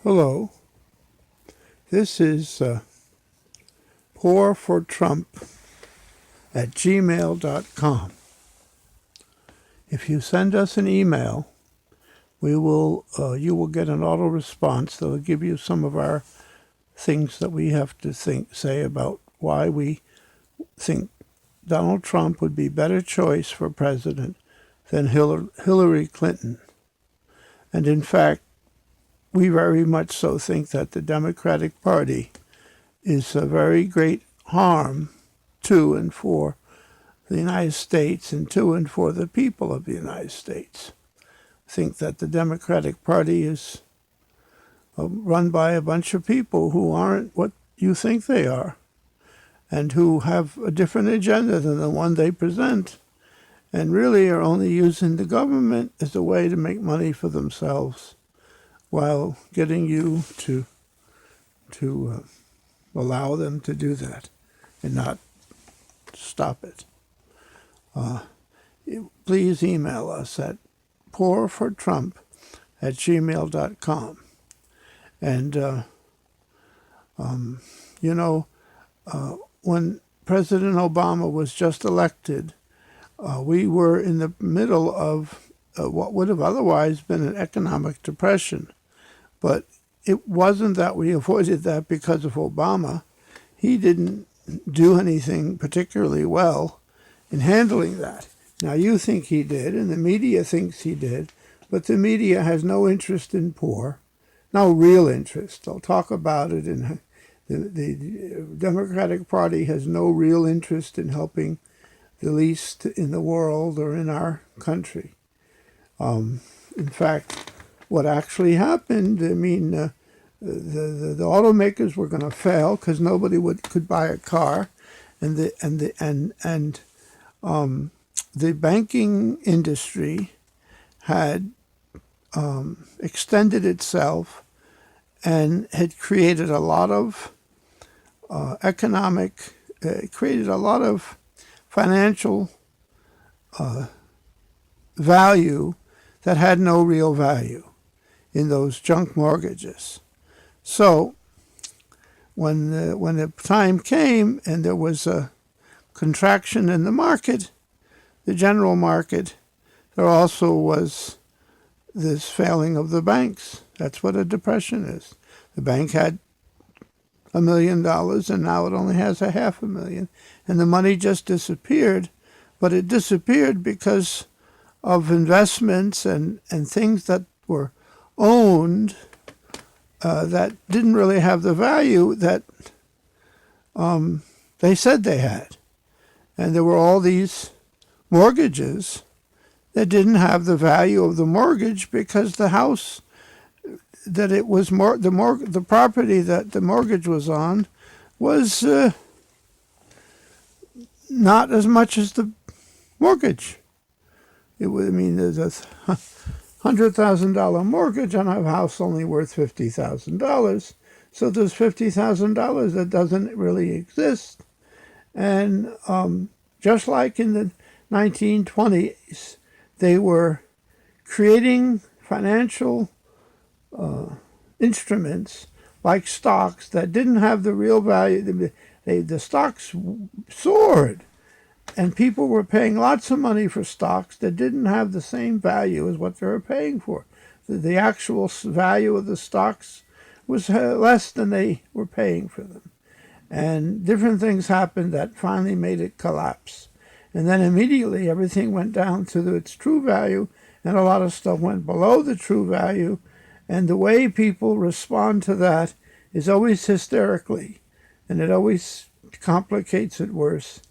Hello, this is poorfortrump@gmail.com. If you send us an email, you will get an auto response that will give you some of our things that we have to say about why we think Donald Trump would be a better choice for president than Hillary Clinton. And in fact, we very much so think that the Democratic Party is a very great harm to and for the United States and to and for the people of the United States. I think that the Democratic Party is run by a bunch of people who aren't what you think they are and who have a different agenda than the one they present and really are only using the government as a way to make money for themselves while getting you to allow them to do that and not stop it. Please email us at poorfortrump@gmail.com. And, when President Obama was just elected, we were in the middle of what would have otherwise been an economic depression. But it wasn't that we avoided that because of Obama. He didn't do anything particularly well in handling that. Now, you think he did, and the media thinks he did, but the media has no interest in poor, no real interest. They'll talk about it, and the Democratic Party has no real interest in helping the least in the world or in our country. In fact, what actually happened, the automakers were going to fail because nobody could buy a car, and the banking industry had extended itself and had created a lot of financial value that had no real value in those junk mortgages. So when the time came and there was a contraction in the market, the general market, there also was this failing of the banks. That's what a depression is. The bank had $1 million and now it only has $500,000, and the money just disappeared. But it disappeared because of investments and things that were owned that didn't really have the value that they said they had. And there were all these mortgages that didn't have the value of the mortgage because the house that it was the property that the mortgage was on was not as much as the mortgage. There's a $100,000 mortgage on a house only worth $50,000. So there's $50,000 that doesn't really exist. And just like in the 1920s, they were creating financial instruments like stocks that didn't have the real value. The stocks soared, and people were paying lots of money for stocks that didn't have the same value as what they were paying for. The actual value of the stocks was less than they were paying for them. And different things happened that finally made it collapse. And then immediately everything went down to its true value, and a lot of stuff went below the true value. And the way people respond to that is always hysterically, and it always complicates it worse.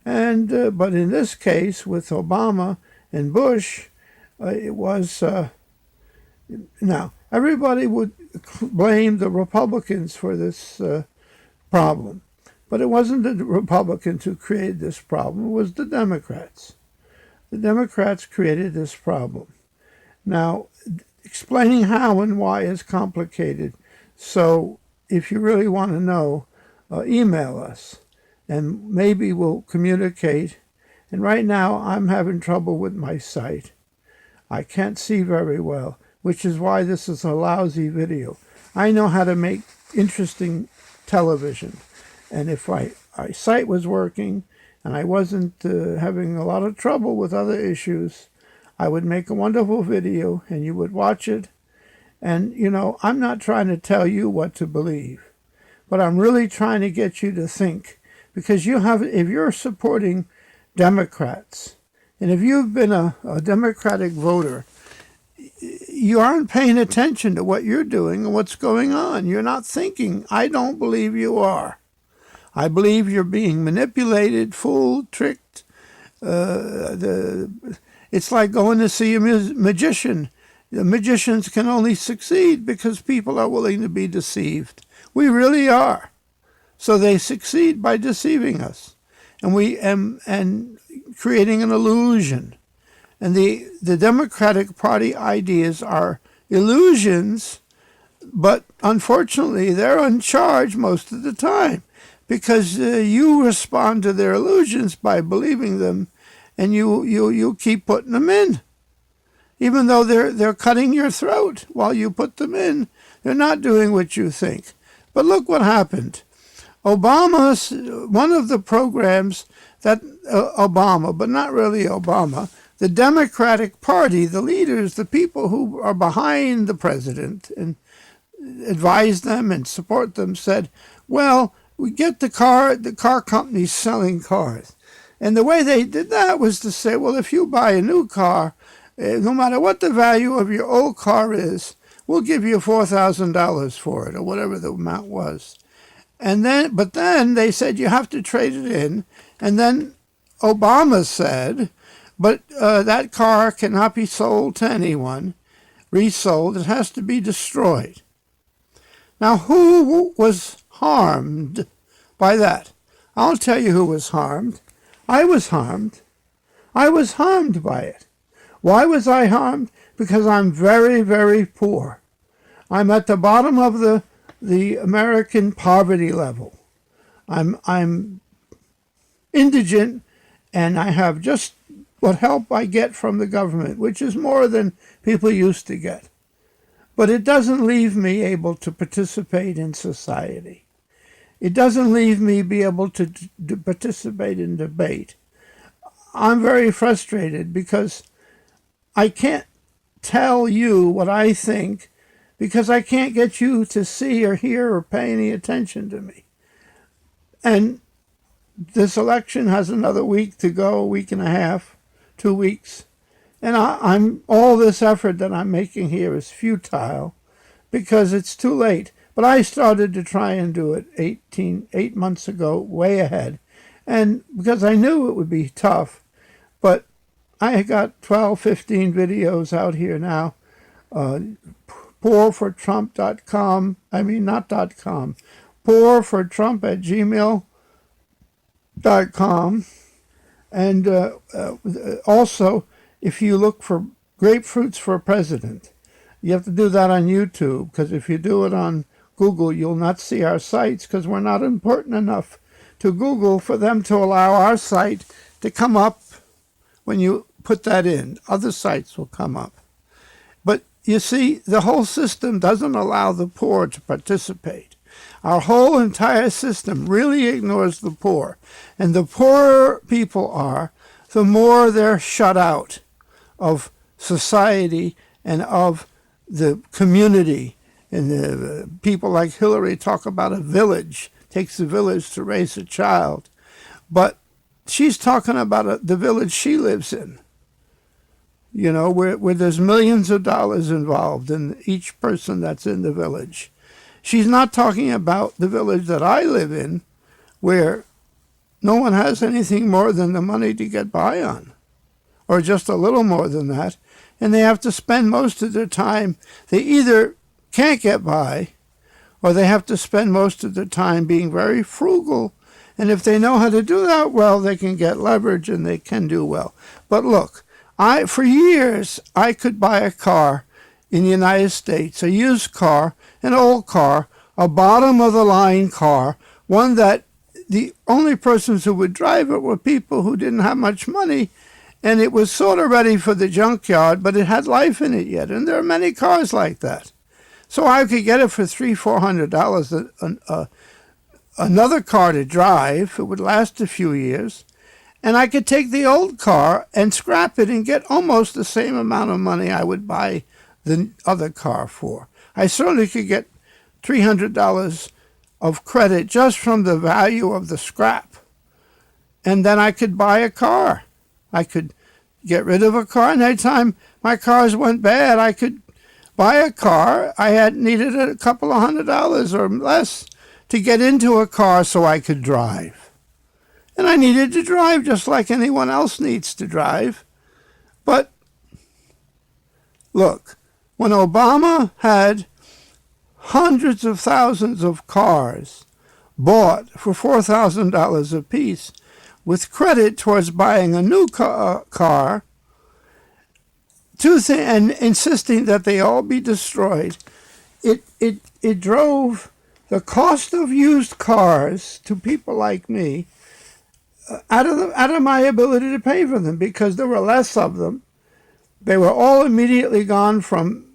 And but in this case, with Obama and Bush, it was now everybody would blame the Republicans for this problem, but it wasn't the Republicans who created this problem. It was the Democrats. The Democrats created this problem. Now, explaining how and why is complicated. So, if you really want to know, email us, and maybe we'll communicate. And right now, I'm having trouble with my sight. I can't see very well, which is why this is a lousy video. I know how to make interesting television. And if my site was working and I wasn't having a lot of trouble with other issues, I would make a wonderful video and you would watch it. And, I'm not trying to tell you what to believe, but I'm really trying to get you to think. Because if you're supporting Democrats, and if you've been a Democratic voter, you aren't paying attention to what you're doing and what's going on. You're not thinking. I don't believe you are. I believe you're being manipulated, fooled, tricked. It's like going to see a magician. The magicians can only succeed because people are willing to be deceived. We really are. So they succeed by deceiving us, and creating an illusion. And the Democratic Party ideas are illusions, but unfortunately they're in charge most of the time, because you respond to their illusions by believing them, and you keep putting them in. Even though they're cutting your throat while you put them in, they're not doing what you think. But look what happened. Obama's one of the programs that Obama, but not really Obama, the Democratic Party, the leaders, the people who are behind the president and advise them and support them, said, well, we get the car companies selling cars. And the way they did that was to say, well, if you buy a new car, no matter what the value of your old car is, we'll give you $4,000 for it, or whatever the amount was. But then they said you have to trade it in. And then Obama said, but that car cannot be sold to anyone, resold. It has to be destroyed. Now, who was harmed by that? I'll tell you who was harmed. I was harmed. I was harmed by it. Why was I harmed? Because I'm very, very poor. I'm at the bottom of the American poverty level. I'm indigent, and I have just what help I get from the government, which is more than people used to get. But it doesn't leave me able to participate in society. It doesn't leave me be able to participate in debate. I'm very frustrated because I can't tell you what I think, because I can't get you to see or hear or pay any attention to me. And this election has another week to go, a week and a half, 2 weeks. And I'm all this effort that I'm making here is futile because it's too late. But I started to try and do it 8 months ago, way ahead. And because I knew it would be tough, but I got 12, 15 videos out here now. Poorfortrump.com, not .com, poorfortrump@gmail.com. And also, if you look for grapefruits for president, you have to do that on YouTube, because if you do it on Google, you'll not see our sites, because we're not important enough to Google for them to allow our site to come up when you put that in. Other sites will come up. But you see, the whole system doesn't allow the poor to participate. Our whole entire system really ignores the poor. And the poorer people are, the more they're shut out of society and of the community. And the people like Hillary talk about a village. Takes a village to raise a child. But she's talking about the village she lives in. Where there's millions of dollars involved in each person that's in the village. She's not talking about the village that I live in, where no one has anything more than the money to get by on, or just a little more than that, and they have to spend most of their time. They either can't get by, or they have to spend most of their time being very frugal. And if they know how to do that well, they can get leverage and they can do well. But look, for years, I could buy a car in the United States, a used car, an old car, a bottom-of-the-line car, one that the only persons who would drive it were people who didn't have much money, and it was sort of ready for the junkyard, but it had life in it yet. And there are many cars like that. So I could get it for $300-400 another car to drive. It would last a few years. And I could take the old car and scrap it and get almost the same amount of money I would buy the other car for. I certainly could get $300 of credit just from the value of the scrap. And then I could buy a car. I could get rid of a car, and every time my cars went bad, I could buy a car. I had needed a couple of $100 or less to get into a car so I could drive. And I needed to drive just like anyone else needs to drive. But look, when Obama had hundreds of thousands of cars bought for $4,000 apiece with credit towards buying a new car, and insisting that they all be destroyed, it drove the cost of used cars to people like me out of my ability to pay for them, because there were less of them. They were all immediately gone from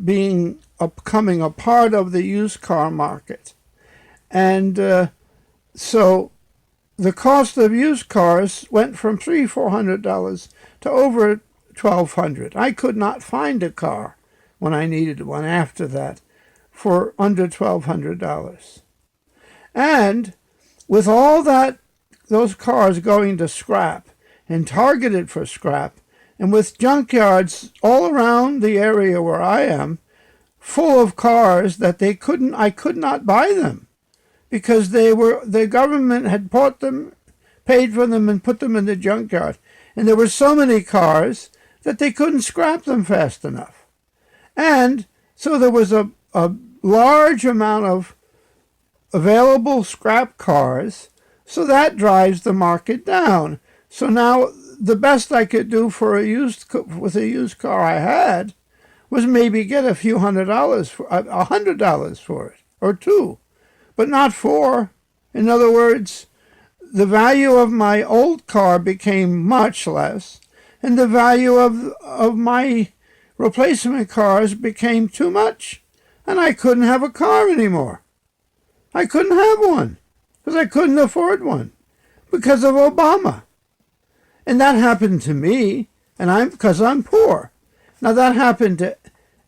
becoming a part of the used car market. And so the cost of used cars went from $300-400 to over $1,200. I could not find a car when I needed one after that for under $1,200. And with all those cars going to scrap and targeted for scrap, and with junkyards all around the area where I am, full of cars that I could not buy them, because the government had bought them, paid for them, and put them in the junkyard. And there were so many cars that they couldn't scrap them fast enough. And so there was a large amount of available scrap cars, so that drives the market down. So now the best I could do with a used car I had was maybe get a few $100 for it, or two, but not four. In other words, the value of my old car became much less, and the value of my replacement cars became too much, and I couldn't have a car anymore. I couldn't have one because I couldn't afford one because of Obama. And that happened to me, and because I'm poor. Now that happened to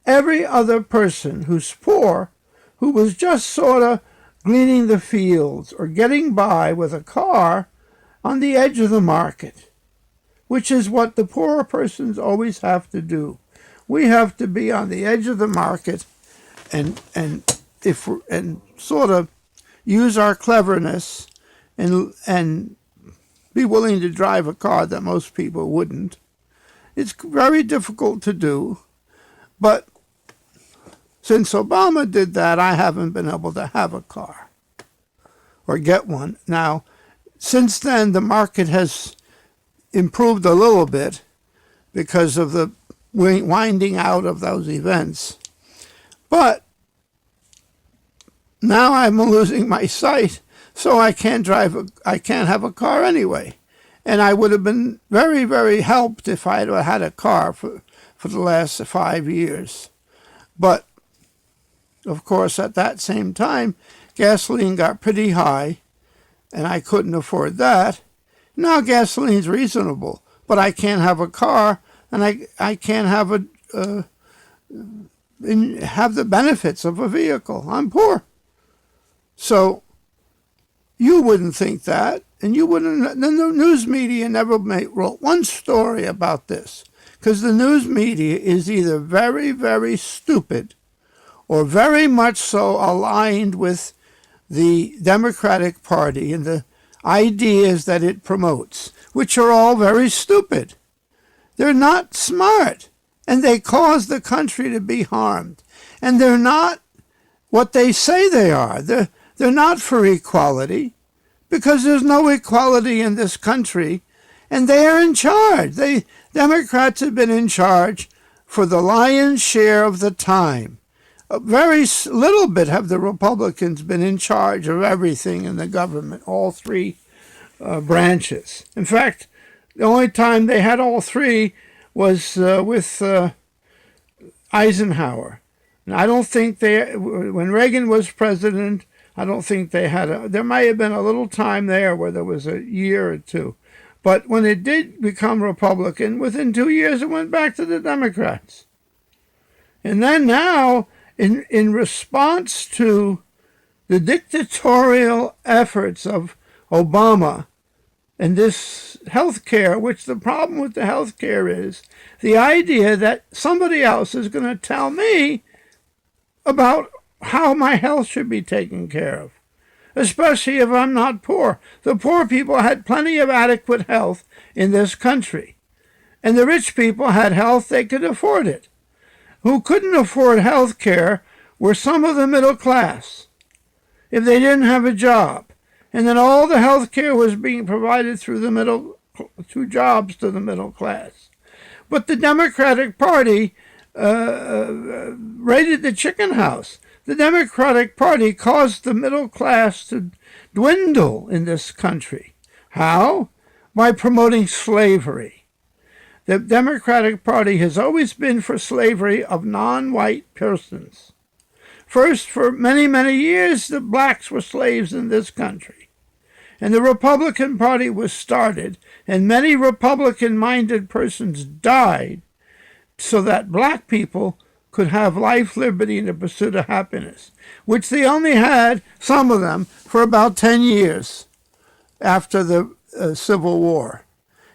every other person who's poor, who was just sort of gleaning the fields or getting by with a car on the edge of the market, which is what the poorer persons always have to do. We have to be on the edge of the market and sort of use our cleverness and be willing to drive a car that most people wouldn't. It's very difficult to do, but since Obama did that, I haven't been able to have a car or get one. Now, since then, the market has improved a little bit because of the winding out of those events. But now I'm losing my sight, so I can't have a car anyway. And I would have been very, very helped if I had a car for the last 5 years. But, of course, at that same time, gasoline got pretty high, and I couldn't afford that. Now gasoline's reasonable, but I can't have a car, and I can't have the benefits of a vehicle. I'm poor. So you wouldn't think that, and you wouldn't. The news media never wrote one story about this, because the news media is either very, very stupid or very much so aligned with the Democratic Party and the ideas that it promotes, which are all very stupid. They're not smart, and they cause the country to be harmed. And they're not what they say they are. They're not for equality, because there's no equality in this country, and they are in charge. Democrats have been in charge for the lion's share of the time. A very little bit have the Republicans been in charge of everything in the government, all three branches. In fact, the only time they had all three was with Eisenhower. And I don't think when Reagan was president, I don't think they had there might have been a little time there where there was a year or two. But when it did become Republican, within 2 years it went back to the Democrats. And then now, in response to the dictatorial efforts of Obama and this health care, which the problem with the health care is the idea that somebody else is going to tell me about how my health should be taken care of, especially if I'm not poor. The poor people had plenty of adequate health in this country, and the rich people had health they could afford it. Who couldn't afford health care were some of the middle class, if they didn't have a job. And then all the health care was being provided through jobs to the middle class. But the Democratic Party raided the chicken house. The Democratic Party caused the middle class to dwindle in this country. How? By promoting slavery. The Democratic Party has always been for slavery of non-white persons. First, for many, many years, the blacks were slaves in this country. And the Republican Party was started, and many Republican-minded persons died so that black people could have life, liberty, and the pursuit of happiness, which they only had, some of them, for about 10 years after the Civil War.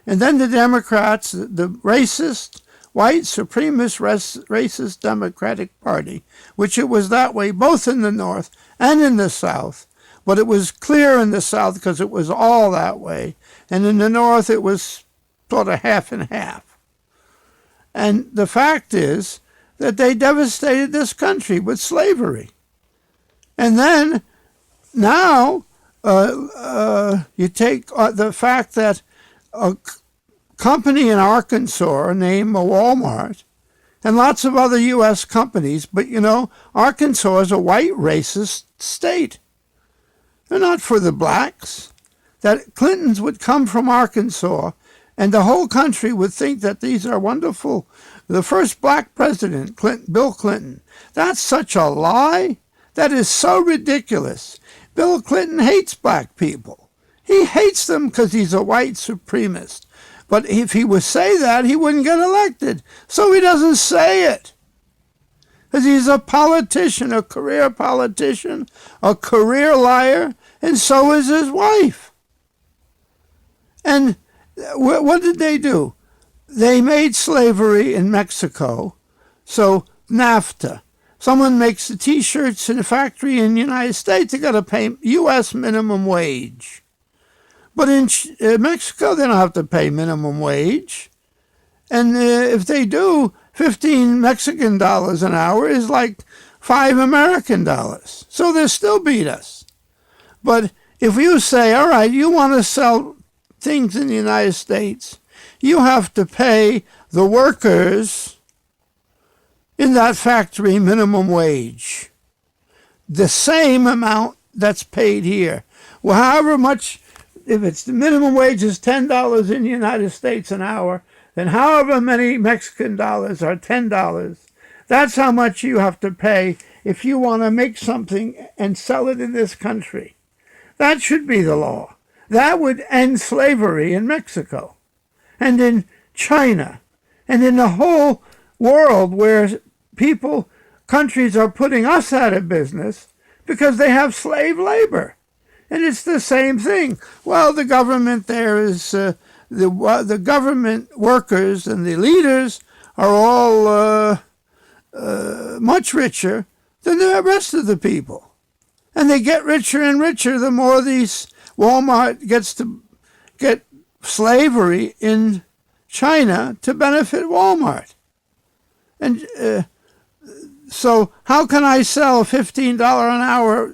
And then the Democrats, the racist, white, supremacist, racist Democratic Party, which it was that way both in the North and in the South, but it was clear in the South because it was all that way, and in the North it was sort of half and half. And the fact is that they devastated this country with slavery. And then now you take the fact that a company in Arkansas named Walmart and lots of other U.S. companies, but Arkansas is a white racist state. They're not for the blacks. That Clintons would come from Arkansas and the whole country would think that these are wonderful. The first black president, Bill Clinton, that's such a lie. That is so ridiculous. Bill Clinton hates black people. He hates them because he's a white supremacist. But if he would say that, he wouldn't get elected. So he doesn't say it. Because he's a politician, a career politician, a career liar, and so is his wife. And what did they do? They made slavery in Mexico, so NAFTA. Someone makes the T-shirts in a factory in the United States, they got to pay U.S. minimum wage. But in Mexico, they don't have to pay minimum wage. And if they do, 15 Mexican dollars an hour is like 5 American dollars. So they still beat us. But if you say, all right, you want to sell things in the United States, you have to pay the workers in that factory minimum wage, the same amount that's paid here. Well, however much, if it's the minimum wage is $10 in the United States an hour, then however many Mexican dollars are $10, that's how much you have to pay if you want to make something and sell it in this country. That should be the law. That would end slavery in Mexico and in China and in the whole world where countries are putting us out of business because they have slave labor. And it's the same thing. Well, the government there is, the government workers and the leaders are all much richer than the rest of the people. And they get richer and richer the more these Walmart gets to get slavery in China to benefit Walmart. And so how can I sell a $15 an hour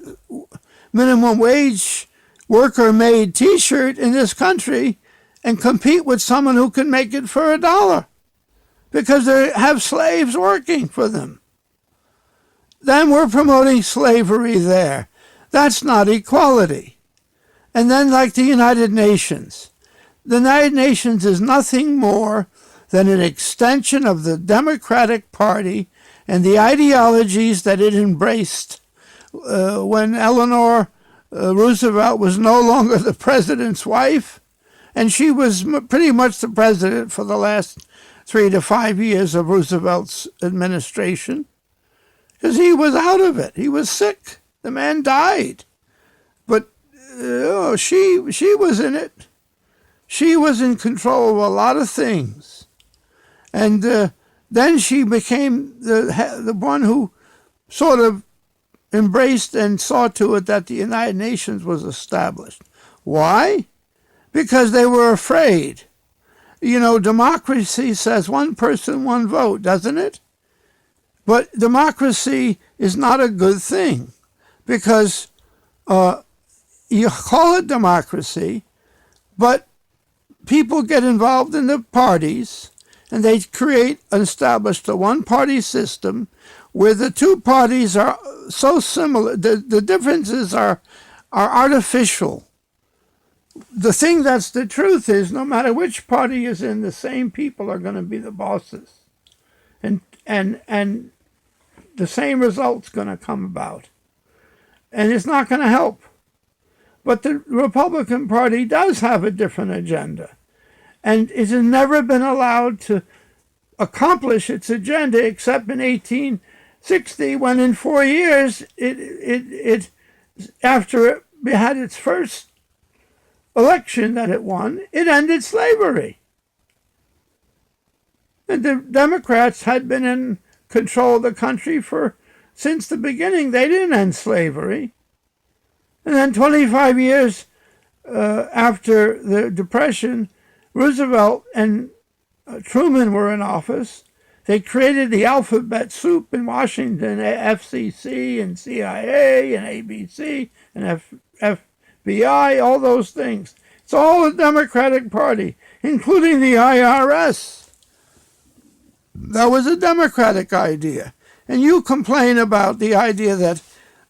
minimum wage worker-made T-shirt in this country and compete with someone who can make it for $1? Because they have slaves working for them. Then we're promoting slavery there. That's not equality. And then like the United Nations. The United Nations is nothing more than an extension of the Democratic Party and the ideologies that it embraced when Eleanor Roosevelt was no longer the president's wife, and she was pretty much the president for the last 3 to 5 years of Roosevelt's administration, because he was out of it. He was sick. The man died. But she was in it. She was in control of a lot of things. And then she became the one who sort of embraced and saw to it that the United Nations was established. Why? Because they were afraid. You know, democracy says one person, one vote, doesn't it? But democracy is not a good thing, because you call it democracy, but people get involved in the parties, and they create and establish a one-party system where the two parties are so similar. The differences are artificial. The thing that's the truth is, no matter which party is in, the same people are going to be the bosses. And the same result's going to come about. And it's not going to help. But the Republican Party does have a different agenda. And it has never been allowed to accomplish its agenda except in 1860, when in 4 years, after it had its first election that it won, it ended slavery. And the Democrats had been in control of the country since the beginning. They didn't end slavery. And then 25 years after the Depression, Roosevelt and Truman were in office. They created the alphabet soup in Washington, FCC and CIA and ABC and FBI, all those things. It's all the Democratic Party, including the IRS. That was a Democratic idea. And you complain about the idea that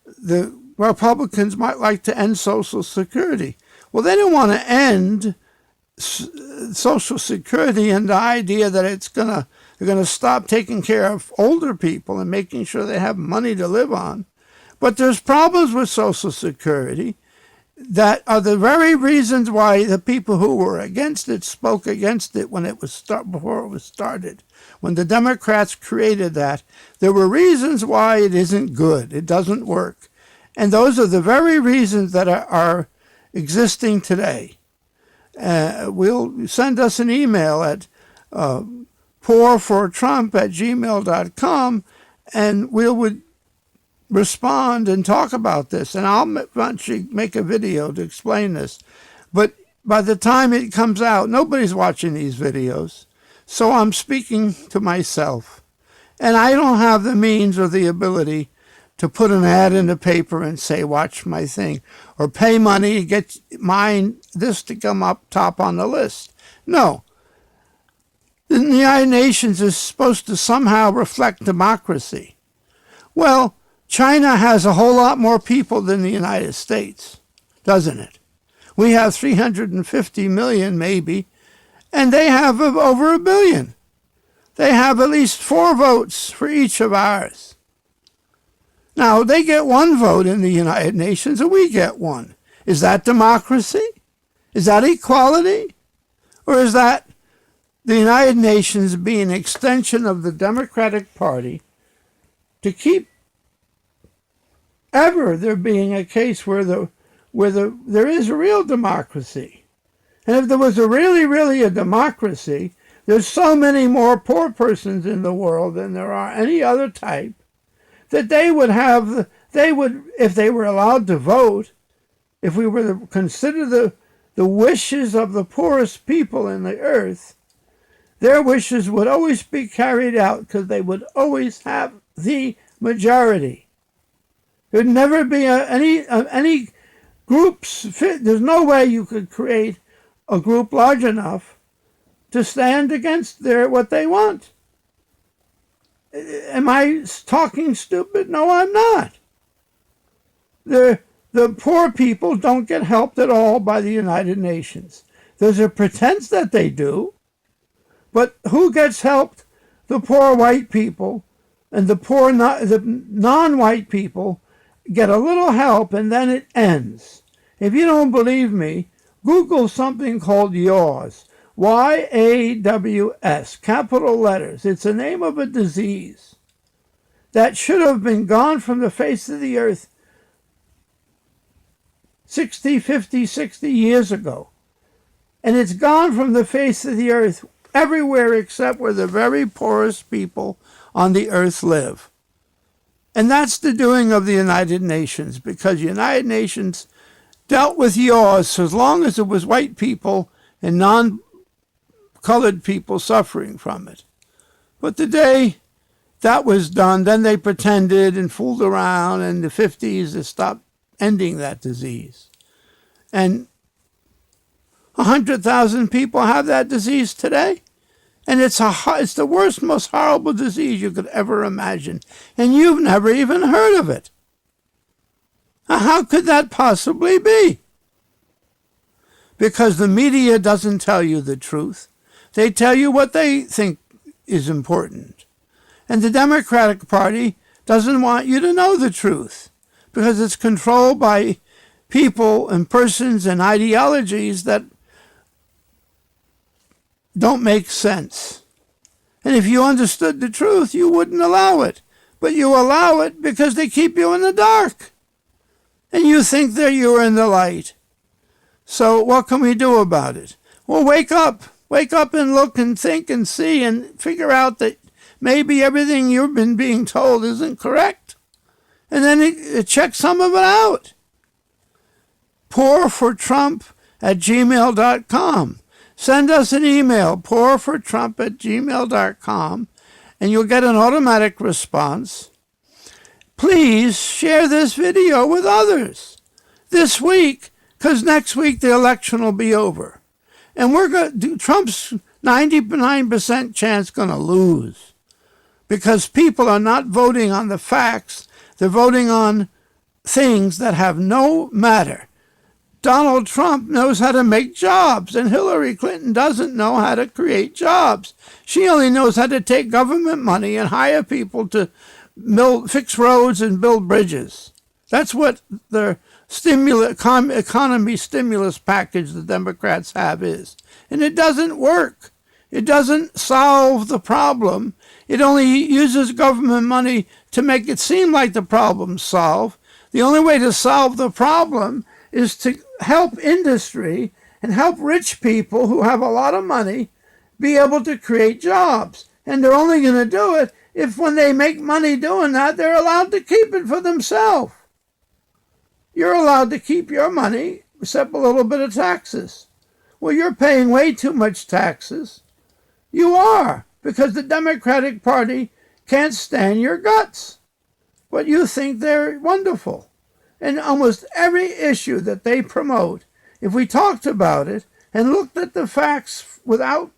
the Republicans might like to end Social Security. Well, they don't want to end Social Security and the idea that they're going to stop taking care of older people and making sure they have money to live on. But there's problems with Social Security that are the very reasons why the people who were against it spoke against it when before it was started. When the Democrats created that, there were reasons why it isn't good. It doesn't work. And those are the very reasons that are existing today. Send us an email at poorfortrump@gmail.com, and we would respond and talk about this. And I'll eventually make a video to explain this. But by the time it comes out, nobody's watching these videos. So I'm speaking to myself. And I don't have the means or the ability to put an ad in the paper and say, watch my thing, or pay money to get this to come up top on the list. No. The United Nations is supposed to somehow reflect democracy. Well, China has a whole lot more people than the United States, doesn't it? We have 350 million maybe, and they have over 1 billion. They have at least 4 votes for each of ours. Now, they get 1 vote in the United Nations, and we get 1. Is that democracy? Is that equality? Or is that the United Nations being an extension of the Democratic Party to keep ever there being a case where there is a real democracy? And if there was really a democracy, there's so many more poor persons in the world than there are any other type, that they would, if they were allowed to vote, if we were to consider the wishes of the poorest people in the earth, their wishes would always be carried out because they would always have the majority. There'd never be any groups. There's no way you could create a group large enough to stand against what they want. Am I talking stupid? No, I'm not. The poor people don't get helped at all by the United Nations. There's a pretense that they do, but who gets helped? The poor white people and the non-white people get a little help, and then it ends. If you don't believe me, Google something called yaws. YAWS, capital letters. It's the name of a disease that should have been gone from the face of the earth 60 years ago. And it's gone from the face of the earth everywhere except where the very poorest people on the earth live. And that's the doing of the United Nations, because the United Nations dealt with yaws as long as it was white people and non-colored people suffering from it. But the day that was done, then they pretended and fooled around in the 50s to stop ending that disease. And 100,000 people have that disease today. And it's the worst, most horrible disease you could ever imagine. And you've never even heard of it. Now, how could that possibly be? Because the media doesn't tell you the truth. They tell you what they think is important. And the Democratic Party doesn't want you to know the truth, because it's controlled by people and persons and ideologies that don't make sense. And if you understood the truth, you wouldn't allow it. But you allow it because they keep you in the dark. And you think that you're in the light. So what can we do about it? Well, wake up. Wake up and look and think and see and figure out that maybe everything you've been being told isn't correct. And then check some of it out. poorfortrump@gmail.com. Send us an email, poorfortrump@gmail.com, and you'll get an automatic response. Please share this video with others this week, because next week the election will be over. And Trump's 99% chance going to lose, because people are not voting on the facts. They're voting on things that have no matter. Donald Trump knows how to make jobs, and Hillary Clinton doesn't know how to create jobs. She only knows how to take government money and hire people to fix roads and build bridges. That's what the economy stimulus package the Democrats have is. And it doesn't work. It doesn't solve the problem. It only uses government money to make it seem like the problem's solved. The only way to solve the problem is to help industry and help rich people who have a lot of money be able to create jobs. And they're only going to do it if, when they make money doing that, they're allowed to keep it for themselves. You're allowed to keep your money, except a little bit of taxes. Well, you're paying way too much taxes. You are, because the Democratic Party can't stand your guts. But you think they're wonderful. And almost every issue that they promote, if we talked about it and looked at the facts without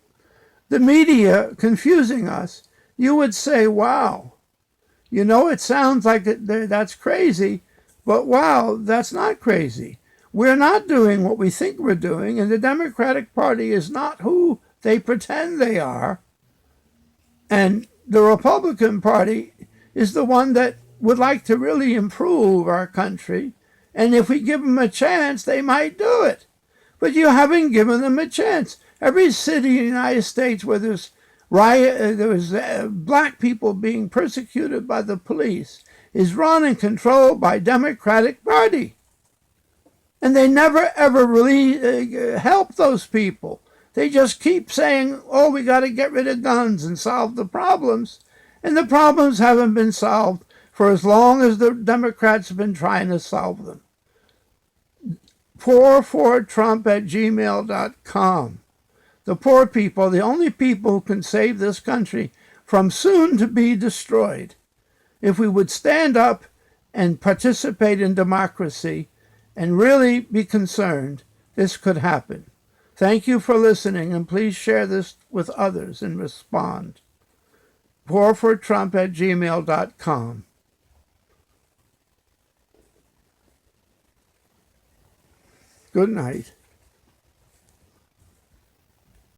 the media confusing us, you would say, wow, you know, it sounds like that's crazy, but wow, that's not crazy. We're not doing what we think we're doing, and the Democratic Party is not who they pretend they are. And the Republican Party is the one that would like to really improve our country. And if we give them a chance, they might do it. But you haven't given them a chance. Every city in the United States where there's black people being persecuted by the police is run and controlled by Democratic Party. And they never, ever really help those people. They just keep saying, oh, we got to get rid of guns and solve the problems. And the problems haven't been solved for as long as the Democrats have been trying to solve them. poorfortrump@gmail.com. The poor people, the only people who can save this country from soon to be destroyed. If we would stand up and participate in democracy and really be concerned, this could happen. Thank you for listening, and please share this with others and respond. poorfortrump@gmail.com. Good night.